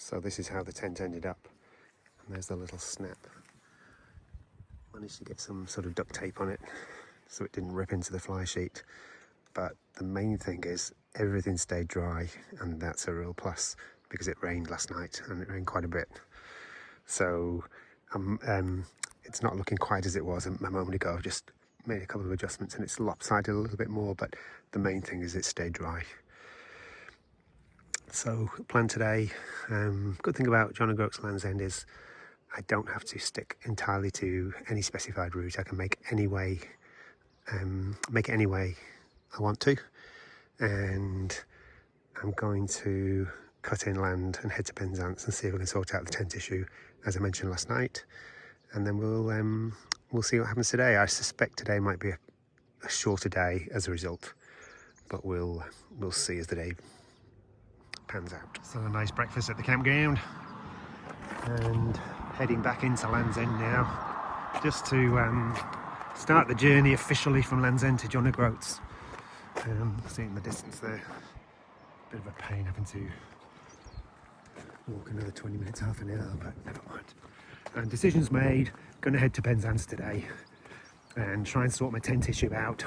So this is how the tent ended up, and there's the little snap. Managed to get some sort of duct tape on it so it didn't rip into the fly sheet, but the main thing is everything stayed dry, and that's a real plus because it rained last night, and it rained quite a bit. So it's not looking quite as it was a moment ago. I've just made a couple of adjustments and it's lopsided a little bit more, but the main thing is it stayed dry. So plan today. Good thing about John O'Groats Land's End is I don't have to stick entirely to any specified route. I can make it any way I want to, and I'm going to cut inland and head to Penzance and see if we can sort out the tent issue, as I mentioned last night, and then we'll see what happens today. I suspect today might be a shorter day as a result, but we'll see as the day pans out. So a nice breakfast at the campground, and heading back into Land's End now, just to start the journey officially from Land's End to John O'Groats. See in the distance there, bit of a pain having to walk another 20 minutes, half an hour, but never mind. And decisions made, going to head to Penzance today and try and sort my tent issue out.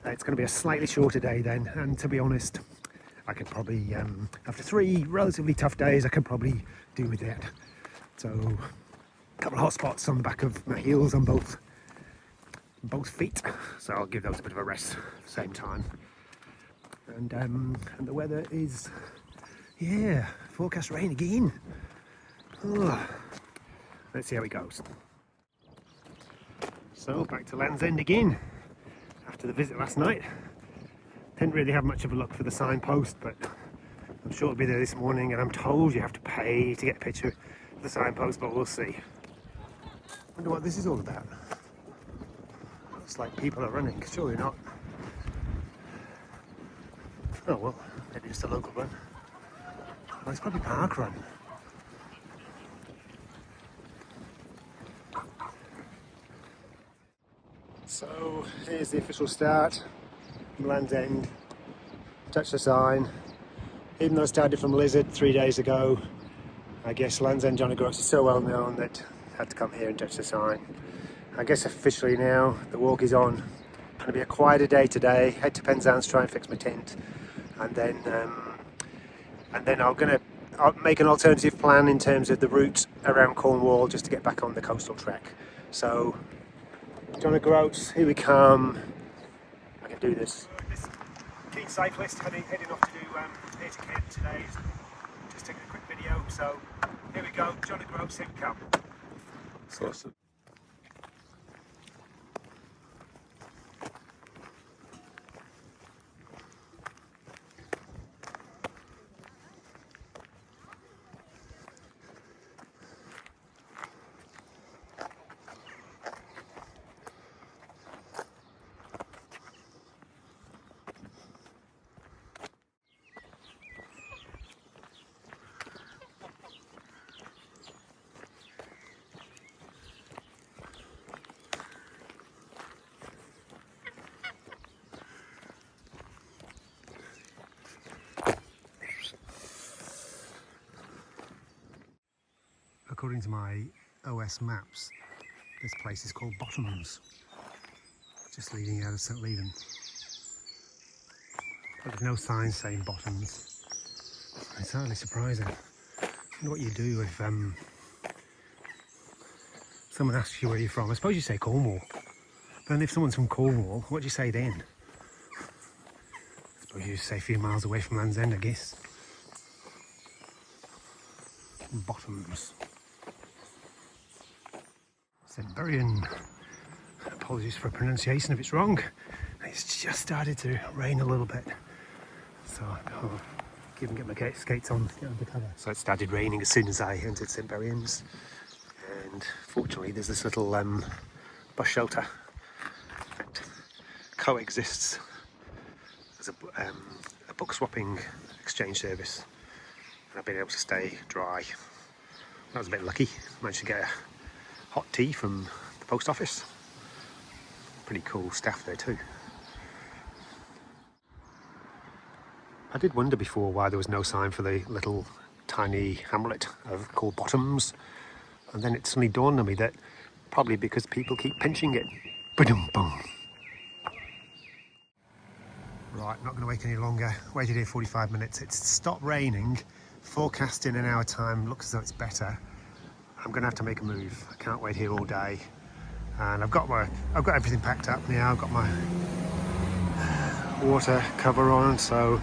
It's going to be a slightly shorter day then, and to be honest, I could probably, after 3 relatively tough days, I could probably do with that. So, a couple of hot spots on the back of my heels on both feet, so I'll give those a bit of a rest at the same time. And the weather is, yeah, forecast rain again. Oh, let's see how it goes. So back to Land's End again after the visit last night. Didn't really have much of a look for the signpost, but I'm sure it'll be there this morning, and I'm told you have to pay to get a picture of the signpost, but we'll see. Wonder what this is all about. Looks like people are running, surely not. Oh well, maybe just a local run. Oh, it's probably park run. So here's the official start from Land's End. Touch the sign. Even though I started from Lizard 3 days ago, I guess Land's End John O'Groats is so well known that I had to come here and touch the sign. I guess officially now the walk is on. Going to be a quieter day today. Head to Penzance, try and fix my tent, and then I'll make an alternative plan in terms of the route around Cornwall just to get back on the coastal track. So John O'Groats, here we come. I can do this. This keen cyclist heading off to do here to camp today. Just taking a quick video. So here we go. John O'Groats, here we come. Awesome. According to my OS maps, this place is called Bottoms, just leading out of St Leaven. But there's no sign saying Bottoms. It's hardly surprising. I wonder what you do if someone asks you where you're from. I suppose you say Cornwall. But then if someone's from Cornwall, what do you say then? I suppose you say a few miles away from Land's End, I guess. Bottoms. St Buryan. Apologies for pronunciation if it's wrong. It's just started to rain a little bit, so I'll even get my skates on, get under cover. So it started raining as soon as I entered St Buryan's, and fortunately there's this little bus shelter that coexists as a book swapping exchange service, and I've been able to stay dry. I was a bit lucky, managed to get a hot tea from the post office. Pretty cool staff there too. I did wonder before why there was no sign for the little tiny hamlet called Bottoms, and then it suddenly dawned on me that probably because people keep pinching it. Ba-dum boom. Right, not going to wait any longer. Waited here 45 minutes. It's stopped raining. Forecast in an hour time. Looks as though it's better. I'm going to have to make a move. I can't wait here all day. And I've got everything packed up now. I've got my water cover on. So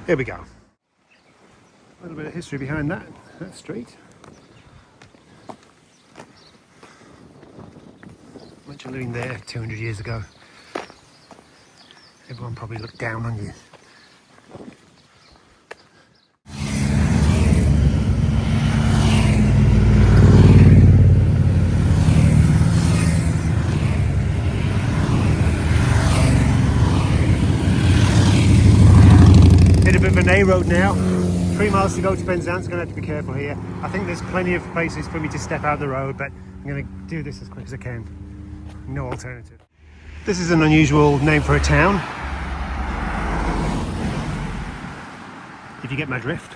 here we go. A little bit of history behind that street. Once you're living there 200 years ago, everyone probably looked down on you. Hit a bit of an A road now. 3 miles to go to Penzance. Going to have to be careful here. I think there's plenty of places for me to step out the road, but I'm going to do this as quick as I can. No alternative. This is an unusual name for a town, if you get my drift.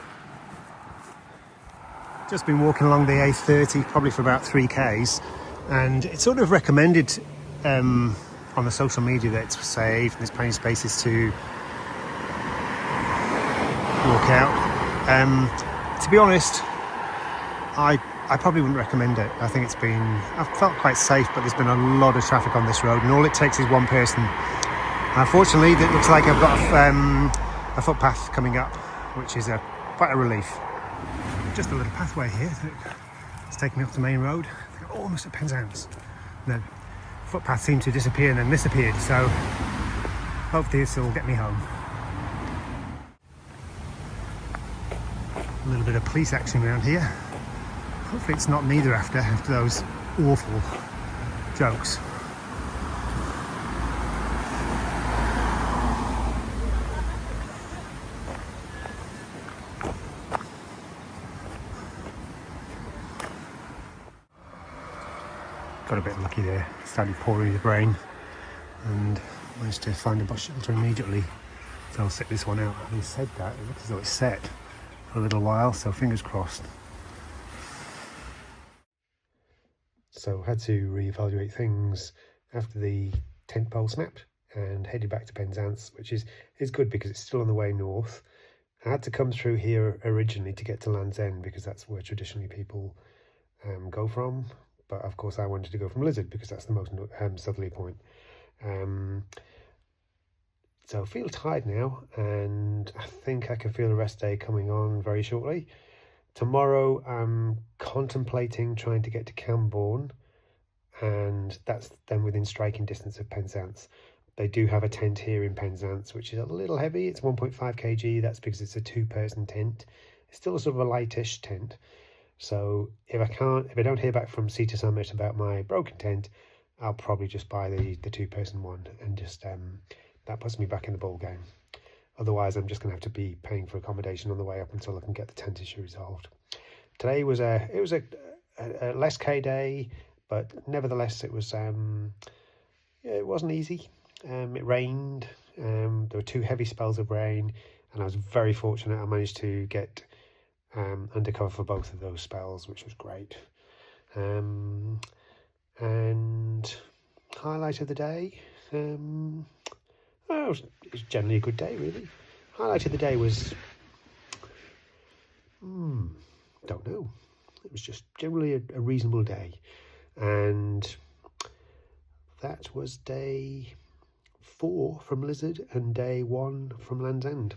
Just been walking along the A30 probably for about 3 k's, and it's sort of recommended on the social media that it's safe and there's plenty of spaces to walk out. To be honest, I probably wouldn't recommend it. I think I've felt quite safe, but there's been a lot of traffic on this road, and all it takes is one person. Unfortunately, it looks like I've got a footpath coming up, which is quite a relief. Just a little pathway here. It's taking me off the main road. I'm almost at Penzance. The footpath seemed to disappear and then disappeared, so hopefully this will get me home. A little bit of police action around here. Hopefully it's not me they're after those awful jokes. Got a bit lucky there. It started pouring with rain and managed to find a bus shelter immediately. So I'll sit this one out. Having said that, it looks as though it's set for a little while, so fingers crossed. So had to reevaluate things after the tent pole snapped and headed back to Penzance, which is good because it's still on the way north. I had to come through here originally to get to Land's End because that's where traditionally people go from. But of course I wanted to go from Lizard because that's the most southerly point. So I feel tired now, and I think I can feel the rest day coming on very shortly. Tomorrow I'm contemplating trying to get to Camborne, and that's then within striking distance of Penzance. They do have a tent here in Penzance, which is a little heavy. It's 1.5 kg. That's because it's a 2-person tent. It's still a sort of a lightish tent. So if I don't hear back from Sea to Summit about my broken tent, I'll probably just buy the 2-person one, and just that puts me back in the ball game. Otherwise, I'm just going to have to be paying for accommodation on the way up until I can get the tent issue resolved. Today was a less K day, but nevertheless, it was it wasn't easy. It rained. There were 2 heavy spells of rain, and I was very fortunate. I managed to get undercover for both of those spells, which was great. And highlight of the day. It was generally a good day, really. Highlight of the day was, don't know. It was just generally a reasonable day. And that was day 4 from Lizard and day 1 from Land's End.